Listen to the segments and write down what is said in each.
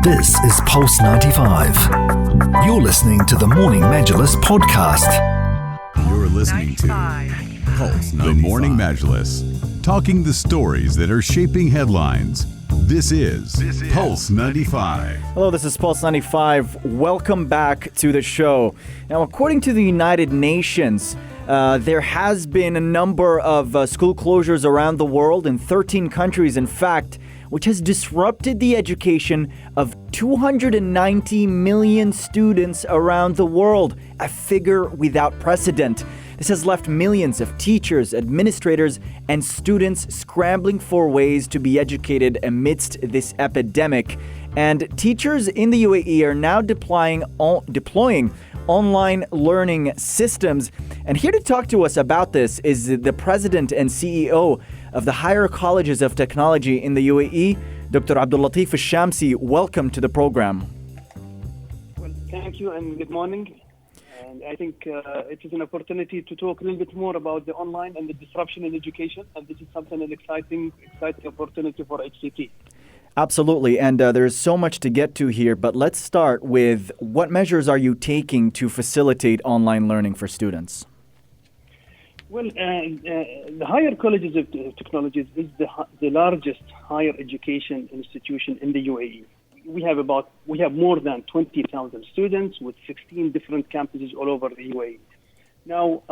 This is Pulse95. You're listening to the Morning Majlis podcast. You're listening to Pulse, the Morning Majlis, talking the stories that are shaping headlines. This is Pulse 95. Hello, this is Pulse 95. Welcome back to the show. Now, according to the United Nations, there has been a number of school closures around the world in 13 countries, in fact, which has disrupted the education of 290 million students around the world, a figure without precedent. This has left millions of teachers, administrators, and students scrambling for ways to be educated amidst this epidemic. And teachers in the UAE are now deploying online learning systems. And here to talk to us about this is the president and CEO of the Higher Colleges of Technology in the UAE, Dr. Abdul Latif Al-Shamsi. Welcome to the program. Well, thank you and good morning. And I think it is an opportunity to talk a little bit more about the online and the disruption in education. And this is something an exciting opportunity for HCT. Absolutely. And there's so much to get to here. But let's start with what measures are you taking to facilitate online learning for students? Well, the Higher Colleges of Technologies is the largest higher education institution in the UAE. We have more than 20,000 students with 16 different campuses all over the UAE. Now,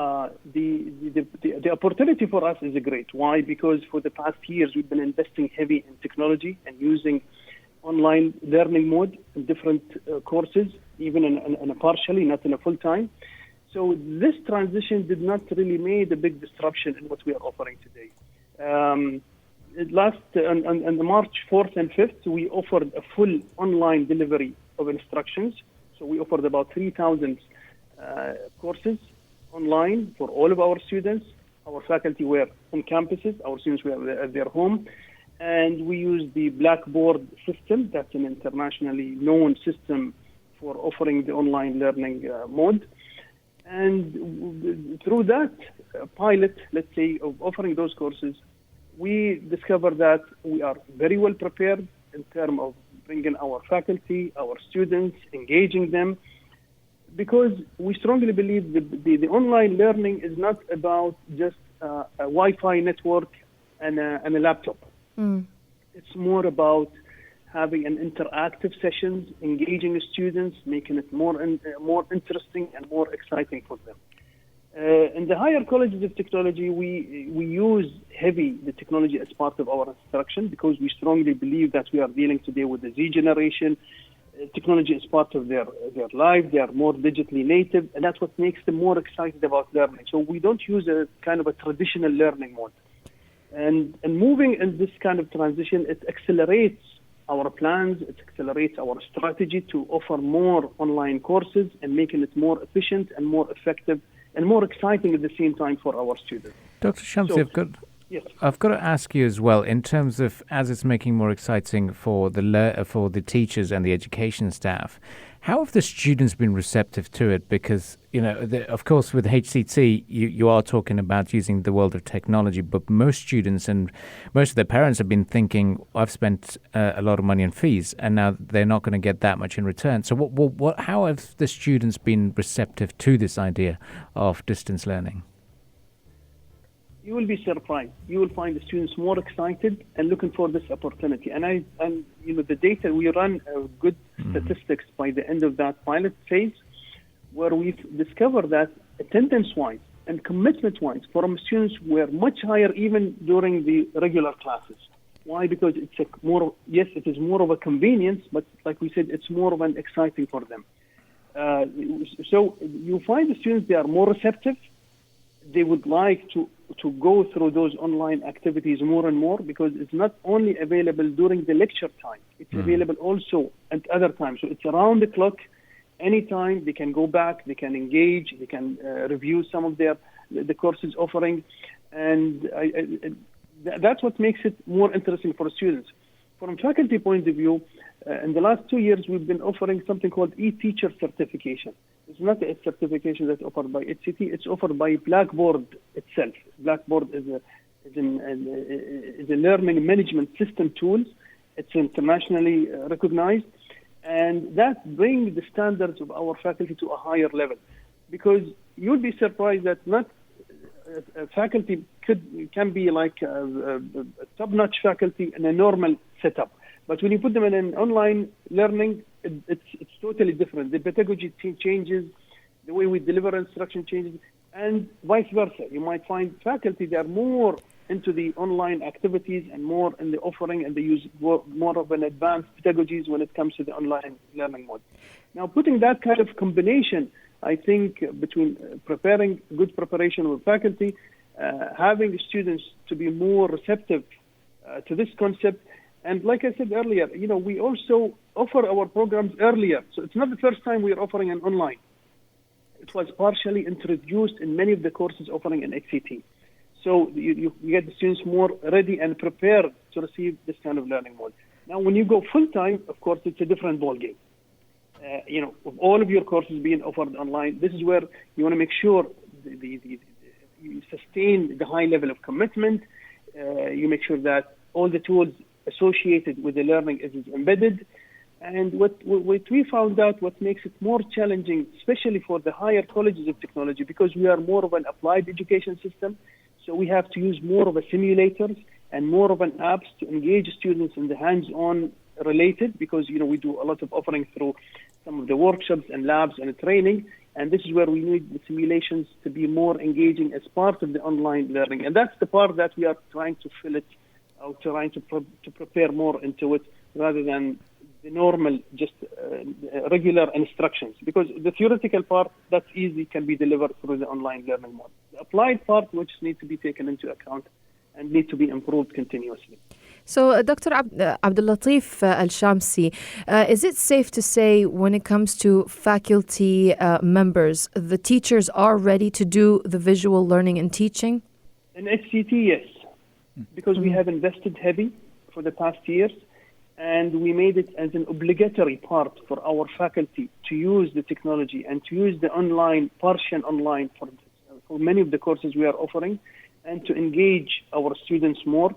the opportunity for us is great. Why? Because for the past years, we've been investing heavy in technology and using online learning mode in different courses, even in a partially, not in a full time. So this transition did not really make a big disruption in what we are offering today. On March 4th and 5th, we offered a full online delivery of instructions. So we offered about 3,000 courses online for all of our students. Our faculty were on campuses. Our students were at their home. And we used the Blackboard system. That's an internationally known system for offering the online learning mode. And through that pilot, let's say, of offering those courses, we discovered that we are very well prepared in terms of bringing our faculty, our students, engaging them, because we strongly believe the online learning is not about just a Wi-Fi network and a laptop. It's more about having an interactive sessions, engaging the students, making it more interesting and more exciting for them. In the Higher Colleges of Technology, we use heavy the technology as part of our instruction because we strongly believe that we are dealing today with the Z generation. Technology is part of their life. They are more digitally native, and that's what makes them more excited about learning. So we don't use a kind of a traditional learning mode. And moving in this kind of transition, it accelerates our plans, it accelerates our strategy to offer more online courses and making it more efficient and more effective and more exciting at the same time for our students. Dr. Shamsi, I've got to ask you as well, in terms of as it's making more exciting for the teachers and the education staff, how have the students been receptive to it? Because, of course, with HCT, you are talking about using the world of technology, but most students and most of their parents have been thinking, I've spent a lot of money on fees, and now they're not going to get that much in return. So how have the students been receptive to this idea of distance learning? You will be surprised. You will find the students more excited and looking for this opportunity. And the data, we run good statistics by the end of that pilot phase, where we've discovered that attendance-wise and commitment-wise from students were much higher even during the regular classes. Why? Because it is more of a convenience, but like we said, it's more of an exciting for them. So you find the students, they are more receptive. They would like to go through those online activities more and more because it's not only available during the lecture time, it's available also at other times. So it's around the clock, anytime they can go back, they can engage, they can review some of the courses offering, and that's what makes it more interesting for students. From faculty point of view, in the last 2 years, we've been offering something called e-teacher certification. It's not a certification that's offered by HCT. It's offered by Blackboard itself. Blackboard is a learning management system tool. It's internationally recognized. And that brings the standards of our faculty to a higher level. Because you'd be surprised that not faculty can be like a top-notch faculty in a normal setup. But when you put them in an online learning, it's totally different. The pedagogy changes, the way we deliver instruction changes, and vice versa. You might find faculty that are more into the online activities and more in the offering, and they use more of an advanced pedagogies when it comes to the online learning mode. Now, putting that kind of combination, I think, between preparing good preparation with faculty, having students to be more receptive to this concept, and like I said earlier, we also offer our programs earlier. So it's not the first time we are offering an online. It was partially introduced in many of the courses offering an HCT. So you get the students more ready and prepared to receive this kind of learning mode. Now, when you go full-time, of course, it's a different ballgame. With all of your courses being offered online, this is where you want to make sure you sustain the high level of commitment. You make sure that all the tools associated with the learning is embedded. And what we found out, what makes it more challenging, especially for the higher colleges of technology, because we are more of an applied education system, so we have to use more of a simulators and more of an apps to engage students in the hands-on related, because we do a lot of offering through some of the workshops and labs and training, and this is where we need the simulations to be more engaging as part of the online learning. And that's the part that we are trying to fill it, or trying to prepare more into it, rather than the normal, just regular instructions. Because the theoretical part, that's easy, can be delivered through the online learning mode. The applied part, which needs to be taken into account and need to be improved continuously. So, Dr. Abdul Latif Al-Shamsi, is it safe to say when it comes to faculty members, the teachers are ready to do the visual learning and teaching? In HCT, yes, because we have invested heavy for the past years, and we made it as an obligatory part for our faculty to use the technology and to use the online, partial online for many of the courses we are offering, and to engage our students more.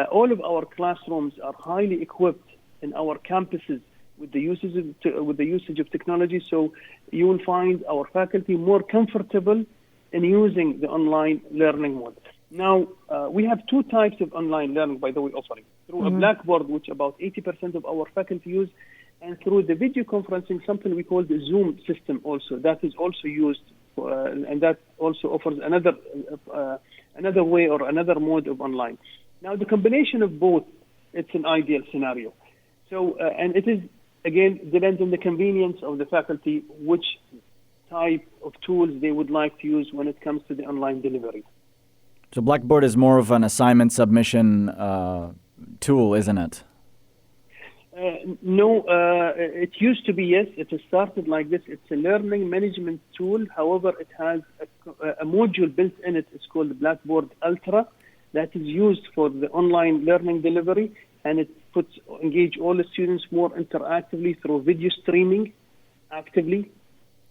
All of our classrooms are highly equipped in our campuses with the usage of technology, so you will find our faculty more comfortable in using the online learning mode. Now, we have two types of online learning, by the way, offering. Through a Blackboard, which about 80% of our faculty use, and through the video conferencing, something we call the Zoom system also. That is also used, and that also offers another way or another mode of online. Now, the combination of both, it's an ideal scenario. So, and it is, again, depends on the convenience of the faculty, which type of tools they would like to use when it comes to the online delivery. So Blackboard is more of an assignment submission tool, isn't it? No, it used to be, yes. It has started like this. It's a learning management tool. However, it has a module built in it. It's called Blackboard Ultra. That is used for the online learning delivery, and it engage all the students more interactively through video streaming actively,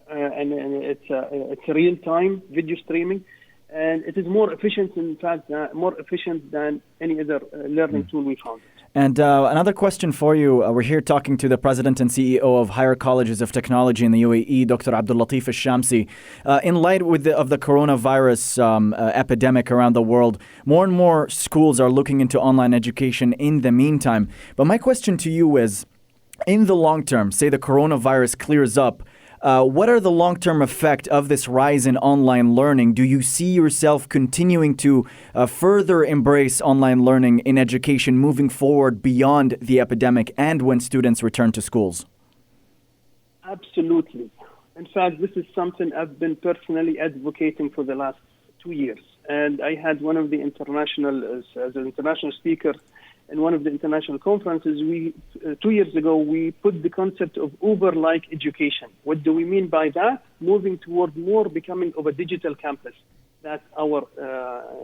and it's a real-time video streaming. And it is more efficient, in fact, more efficient than any other learning tool we found. And another question for you. We're here talking to the President and CEO of Higher Colleges of Technology in the UAE, Dr. Abdul Latif Al-Shamsi. In light of the coronavirus epidemic around the world, more and more schools are looking into online education in the meantime. But my question to you is, in the long term, say the coronavirus clears up, what are the long-term effect of this rise in online learning? Do you see yourself continuing to further embrace online learning in education moving forward beyond the epidemic and when students return to schools? Absolutely. In fact, this is something I've been personally advocating for the last 2 years. And I had one of the as an international speaker in one of the international conferences. 2 years ago, we put the concept of Uber-like education. What do we mean by that? Moving toward more becoming of a digital campus, that our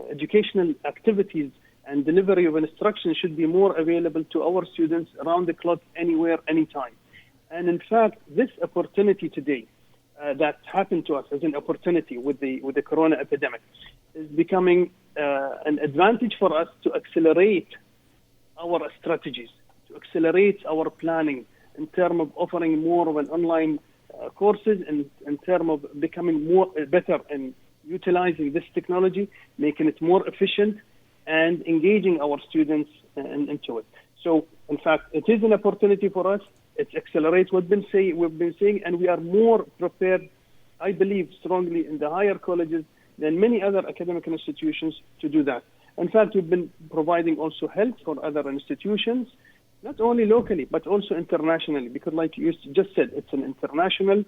educational activities and delivery of instruction should be more available to our students around the clock, anywhere, anytime. And in fact, this opportunity today that happened to us as an opportunity with the corona epidemic is becoming an advantage for us to accelerate our strategies, to accelerate our planning in terms of offering more of an online courses, and in terms of becoming better in utilizing this technology, making it more efficient, and engaging our students into it. So, in fact, it is an opportunity for us. It accelerates what we've been saying, and we are more prepared, I believe strongly, in the higher colleges than many other academic institutions to do that. In fact, we've been providing also help for other institutions, not only locally, but also internationally, because like you just said, it's an international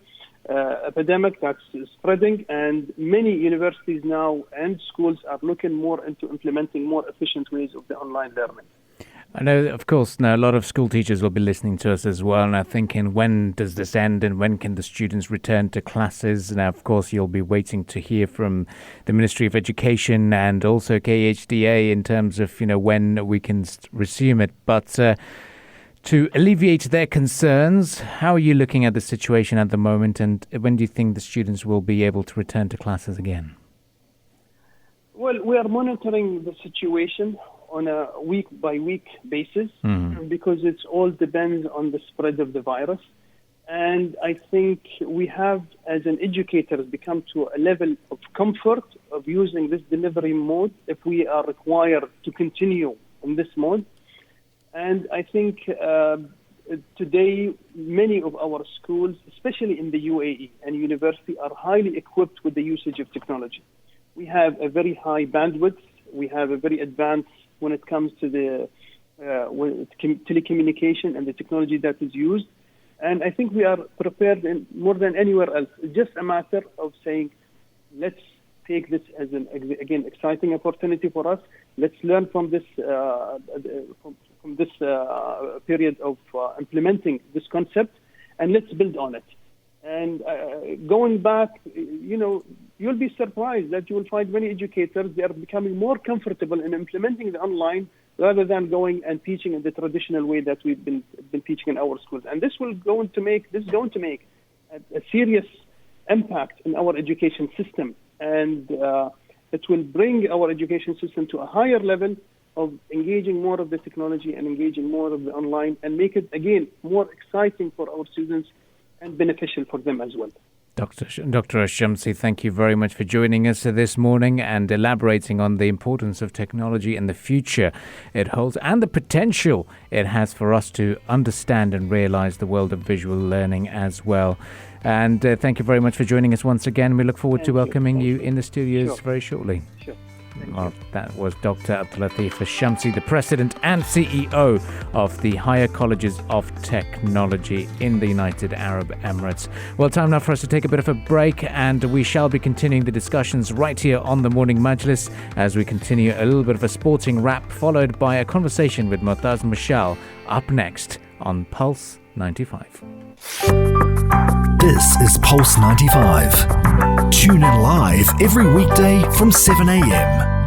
epidemic that's spreading, and many universities now and schools are looking more into implementing more efficient ways of the online learning. I know, of course, now a lot of school teachers will be listening to us as well and are thinking, when does this end and when can the students return to classes? Now, of course, you'll be waiting to hear from the Ministry of Education and also KHDA in terms of, when we can resume it. But to alleviate their concerns, how are you looking at the situation at the moment, and when do you think the students will be able to return to classes again? Well, we are monitoring the situation on a week-by-week basis because it all depends on the spread of the virus. And I think we have, as an educator, become to a level of comfort of using this delivery mode if we are required to continue in this mode. And I think today, many of our schools, especially in the UAE and university, are highly equipped with the usage of technology. We have a very high bandwidth. We have a very advanced when it comes to the telecommunication and the technology that is used. And I think we are prepared more than anywhere else. It's just a matter of saying, let's take this as an, again, exciting opportunity for us. Let's learn from this period of implementing this concept, and let's build on it. And going back, you'll be surprised that you will find many educators, they are becoming more comfortable in implementing the online rather than going and teaching in the traditional way that we've been teaching in our schools. And this is going to make a serious impact in our education system. And it will bring our education system to a higher level of engaging more of the technology and engaging more of the online, and make it, again, more exciting for our students and beneficial for them as well. Dr. Shamsi, thank you very much for joining us this morning and elaborating on the importance of technology and the future it holds and the potential it has for us to understand and realize the world of visual learning as well. And thank you very much for joining us once again. We look forward to welcoming you in the studios very shortly. Sure. Well, that was Dr. Abdulatif Shamsi, the President and CEO of the Higher Colleges of Technology in the United Arab Emirates. Well, time now for us to take a bit of a break, and we shall be continuing the discussions right here on the Morning Majlis as we continue a little bit of a sporting wrap, followed by a conversation with Murtaz Mashal up next on Pulse 95. This is Pulse 95. Tune in live every weekday from 7 a.m.